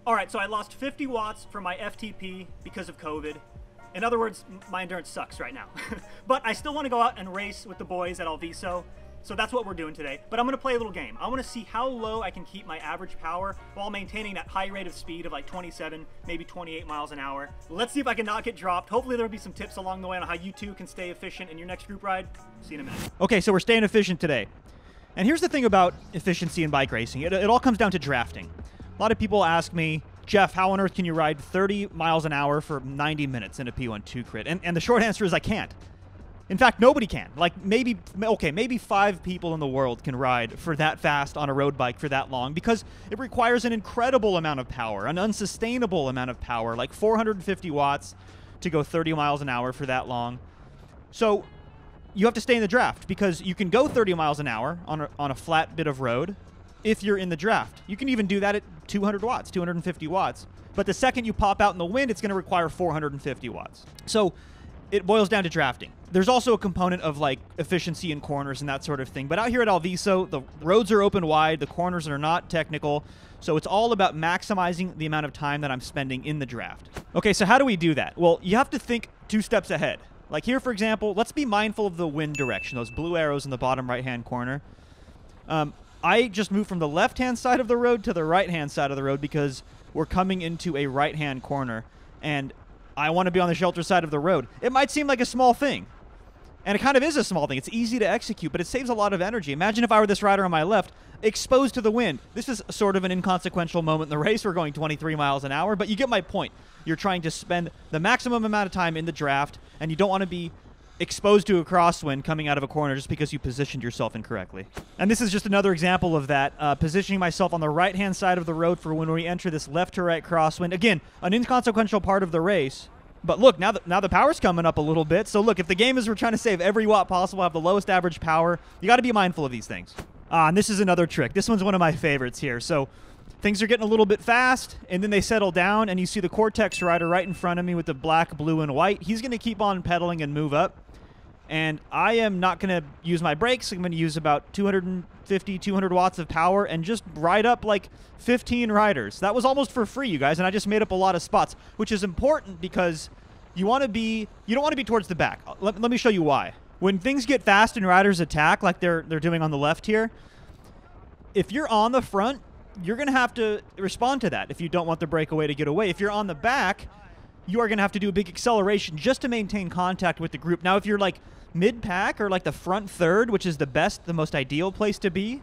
All right, so I lost 50 watts from my FTP because of COVID. In other words, my endurance sucks right now. But I still want to go out and race with the boys at Alviso, so that's what we're doing today. But I'm going to play a little game. I want to see how low I can keep my average power while maintaining that high rate of speed of like 27, maybe 28 miles an hour. Let's see if I can not get dropped. Hopefully there'll be some tips along the way on how you too can stay efficient in your next group ride. See you in a minute. Okay, so we're staying efficient today. And here's the thing about efficiency in bike racing. It all comes down to drafting. A lot of people ask me, Jeff, how on earth can you ride 30 miles an hour for 90 minutes in a P12 crit? And the short answer is I can't. In fact, nobody can. Like maybe 5 people in the world can ride for that fast on a road bike for that long because it requires an incredible amount of power, an unsustainable amount of power, like 450 watts to go 30 miles an hour for that long. So you have to stay in the draft because you can go 30 miles an hour on a flat bit of road if you're in the draft. You can even do that at 200 watts, 250 watts. But the second you pop out in the wind, it's going to require 450 watts. So it boils down to drafting. There's also a component of like efficiency in corners and that sort of thing. But out here at Alviso, the roads are open wide, the corners are not technical. So it's all about maximizing the amount of time that I'm spending in the draft. Okay, so how do we do that? Well, you have to think 2 steps ahead. Like here, for example, let's be mindful of the wind direction, those blue arrows in the bottom right-hand corner. I just moved from the left-hand side of the road to the right-hand side of the road because we're coming into a right-hand corner, and I want to be on the shelter side of the road. It might seem like a small thing, and it kind of is a small thing. It's easy to execute, but it saves a lot of energy. Imagine if I were this rider on my left, exposed to the wind. This is sort of an inconsequential moment in the race. We're going 23 miles an hour, but you get my point. You're trying to spend the maximum amount of time in the draft, and you don't want to be exposed to a crosswind coming out of a corner just because you positioned yourself incorrectly. And this is just another example of that, positioning myself on the right-hand side of the road for when we enter this left-to-right crosswind. Again, an inconsequential part of the race. But look, now the power's coming up a little bit. So look, if the game is we're trying to save every watt possible, have the lowest average power, you got to be mindful of these things. And this is another trick. This one's one of my favorites here. So things are getting a little bit fast, and then they settle down, and you see the Cortex rider right in front of me with the black, blue, and white. He's going to keep on pedaling and move up. And I am not going to use my brakes. I'm going to use about 250, 200 watts of power and just ride up like 15 riders. That was almost for free, you guys, and I just made up a lot of spots, which is important because you don't want to be towards the back. Let me show you why. When things get fast and riders attack like they're doing on the left here, if you're on the front, you're going to have to respond to that if you don't want the breakaway to get away. If you're on the back, you are going to have to do a big acceleration just to maintain contact with the group. Now, if you're like mid-pack or like the front third, which is the most ideal place to be,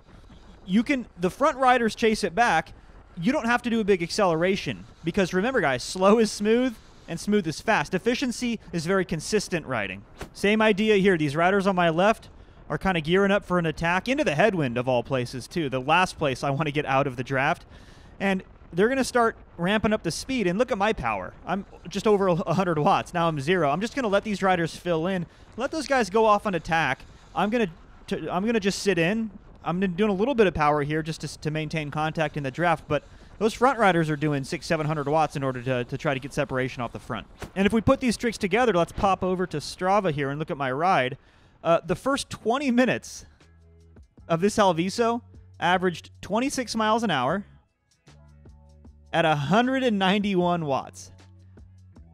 the front riders chase it back. You don't have to do a big acceleration because remember, guys, slow is smooth and smooth is fast. Efficiency is very consistent riding. Same idea here. These riders on my left are kind of gearing up for an attack into the headwind of all places too, the last place I want to get out of the draft. And they're going to start ramping up the speed, and look at my power. I'm just over 100 watts. Now I'm 0. I'm just going to let these riders fill in. Let those guys go off on attack. I'm going to just sit in. I'm doing a little bit of power here just to maintain contact in the draft, but those front riders are doing 600-700 watts in order to try to get separation off the front. And if we put these tricks together, let's pop over to Strava here and look at my ride. The first 20 minutes of this Alviso averaged 26 miles an hour at 191 watts.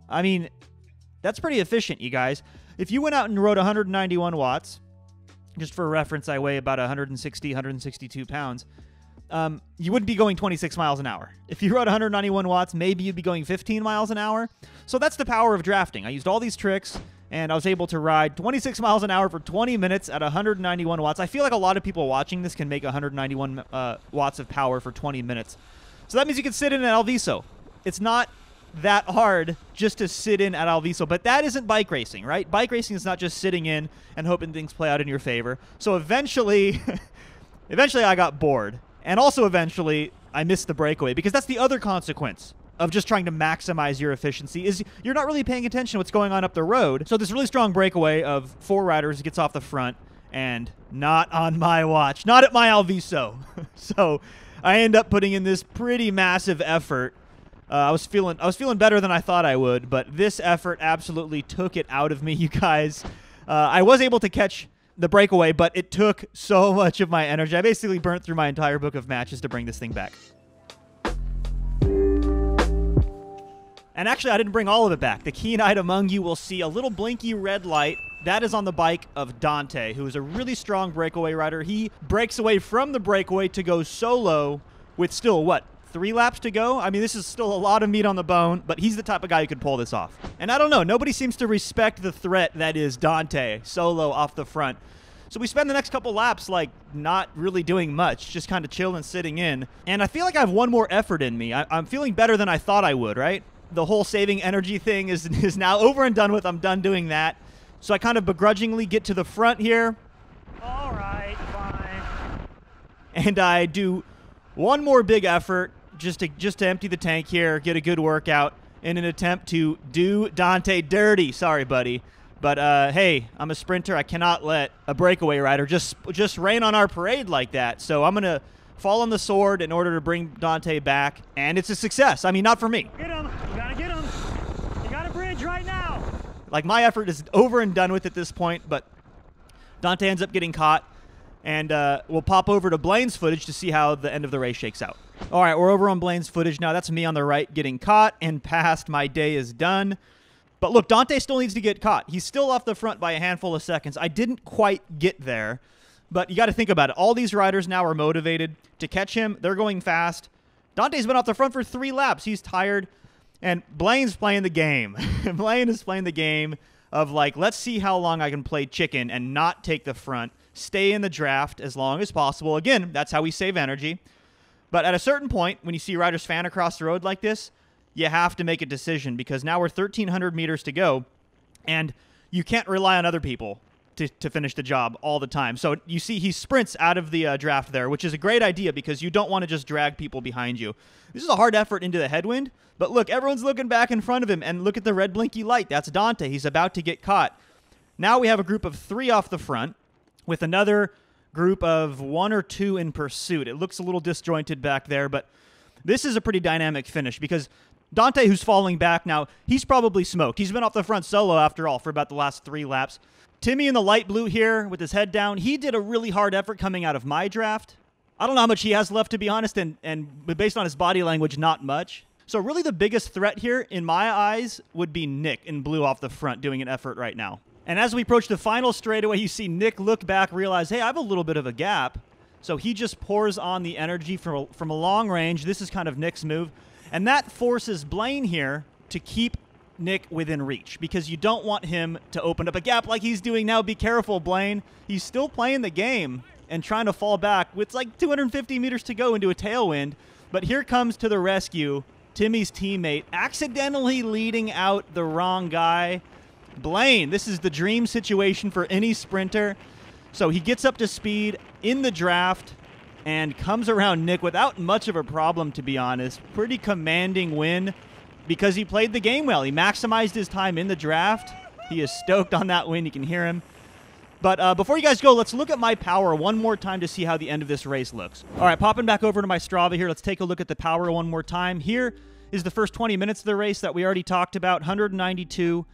I mean, that's pretty efficient, you guys. If you went out and rode 191 watts, just for reference, I weigh about 160, 162 pounds, you wouldn't be going 26 miles an hour. If you rode 191 watts, maybe you'd be going 15 miles an hour. So that's the power of drafting. I used all these tricks, and I was able to ride 26 miles an hour for 20 minutes at 191 watts. I feel like a lot of people watching this can make 191 watts of power for 20 minutes. So that means you can sit in at Alviso. It's not that hard just to sit in at Alviso, but that isn't bike racing, right? Bike racing is not just sitting in and hoping things play out in your favor. So eventually I got bored. And also eventually I missed the breakaway, because that's the other consequence of just trying to maximize your efficiency is you're not really paying attention to what's going on up the road. So this really strong breakaway of 4 riders gets off the front, and not on my watch, not at my Alviso. So I end up putting in this pretty massive effort. I was feeling better than I thought I would, but this effort absolutely took it out of me, you guys. I was able to catch the breakaway, but it took so much of my energy. I basically burnt through my entire book of matches to bring this thing back. And actually, I didn't bring all of it back. The keen-eyed among you will see a little blinky red light. That is on the bike of Dante, who is a really strong breakaway rider. He breaks away from the breakaway to go solo with still, what, 3 laps to go? I mean, this is still a lot of meat on the bone, but he's the type of guy who could pull this off. And I don't know, nobody seems to respect the threat that is Dante, solo off the front. So we spend the next couple laps, like, not really doing much, just kind of chilling, sitting in. And I feel like I have one more effort in me. I'm feeling better than I thought I would, right? The whole saving energy thing is now over and done with. I'm done doing that. So I kind of begrudgingly get to the front here. All right, fine. And I do one more big effort just to empty the tank here, get a good workout in an attempt to do Dante dirty. Sorry, buddy. But, hey, I'm a sprinter. I cannot let a breakaway rider just rain on our parade like that. So I'm going to fall on the sword in order to bring Dante back. And it's a success. I mean, not for me. Get him. You got to get him. You got a bridge right now. Like, my effort is over and done with at this point. But Dante ends up getting caught. And we'll pop over to Blaine's footage to see how the end of the race shakes out. All right, we're over on Blaine's footage now. That's me on the right getting caught and passed. My day is done. But look, Dante still needs to get caught. He's still off the front by a handful of seconds. I didn't quite get there, but you got to think about it. All these riders now are motivated to catch him. They're going fast. Dante's been off the front for 3 laps. He's tired, and Blaine's playing the game. Blaine is playing the game of, like, let's see how long I can play chicken and not take the front, stay in the draft as long as possible. Again, that's how we save energy. But at a certain point, when you see riders fan across the road like this, you have to make a decision because now we're 1,300 meters to go, and you can't rely on other people to finish the job all the time. So you see he sprints out of the draft there, which is a great idea because you don't want to just drag people behind you. This is a hard effort into the headwind, but look, everyone's looking back in front of him, and look at the red blinky light. That's Dante. He's about to get caught. Now we have a group of 3 off the front with another group of 1 or 2 in pursuit. It looks a little disjointed back there, but this is a pretty dynamic finish because Dante, who's falling back now, he's probably smoked. He's been off the front solo, after all, for about the last 3 laps. Timmy in the light blue here with his head down, he did a really hard effort coming out of my draft. I don't know how much he has left, to be honest, and based on his body language, not much. So really the biggest threat here, in my eyes, would be Nick in blue off the front doing an effort right now. And as we approach the final straightaway, you see Nick look back, realize, hey, I have a little bit of a gap. So he just pours on the energy from a long range. This is kind of Nick's move. And that forces Blaine here to keep Nick within reach because you don't want him to open up a gap like he's doing now. Be careful, Blaine. He's still playing the game and trying to fall back with like 250 meters to go into a tailwind. But here comes to the rescue Timmy's teammate, accidentally leading out the wrong guy. Blaine, this is the dream situation for any sprinter. So he gets up to speed in the draft and comes around Nick without much of a problem, to be honest. Pretty commanding win because he played the game well. He maximized his time in the draft. He is stoked on that win. You can hear him. But before you guys go, let's look at my power one more time to see how the end of this race looks. All right, popping back over to my Strava here. Let's take a look at the power one more time. Here is the first 20 minutes of the race that we already talked about. 192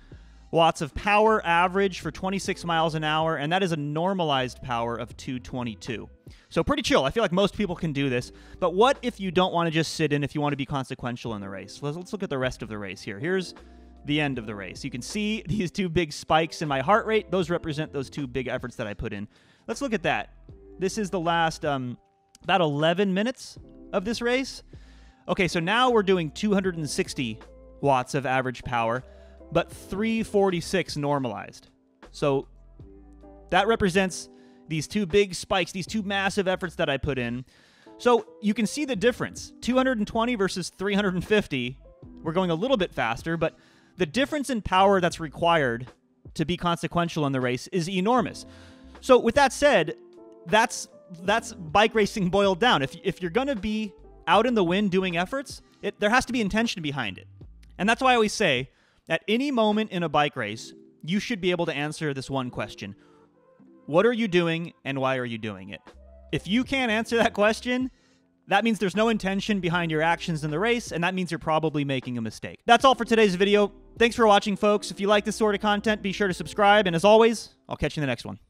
watts of power average for 26 miles an hour, and that is a normalized power of 222. So pretty chill. I feel like most people can do this. But what if you don't want to just sit in, if you want to be consequential in the race? Let's look at the rest of the race here. Here's the end of the race. You can see these 2 big spikes in my heart rate. Those represent those 2 big efforts that I put in. Let's look at that. This is the last about 11 minutes of this race. Okay, so now we're doing 260 watts of average power, but 346 normalized. So that represents these 2 big spikes, these 2 massive efforts that I put in. So you can see the difference. 220 versus 350. We're going a little bit faster, but the difference in power that's required to be consequential in the race is enormous. So with that said, that's bike racing boiled down. If you're going to be out in the wind doing efforts, there has to be intention behind it. And that's why I always say, at any moment in a bike race, you should be able to answer this one question. What are you doing and why are you doing it? If you can't answer that question, that means there's no intention behind your actions in the race, and that means you're probably making a mistake. That's all for today's video. Thanks for watching, folks. If you like this sort of content, be sure to subscribe, and as always, I'll catch you in the next one.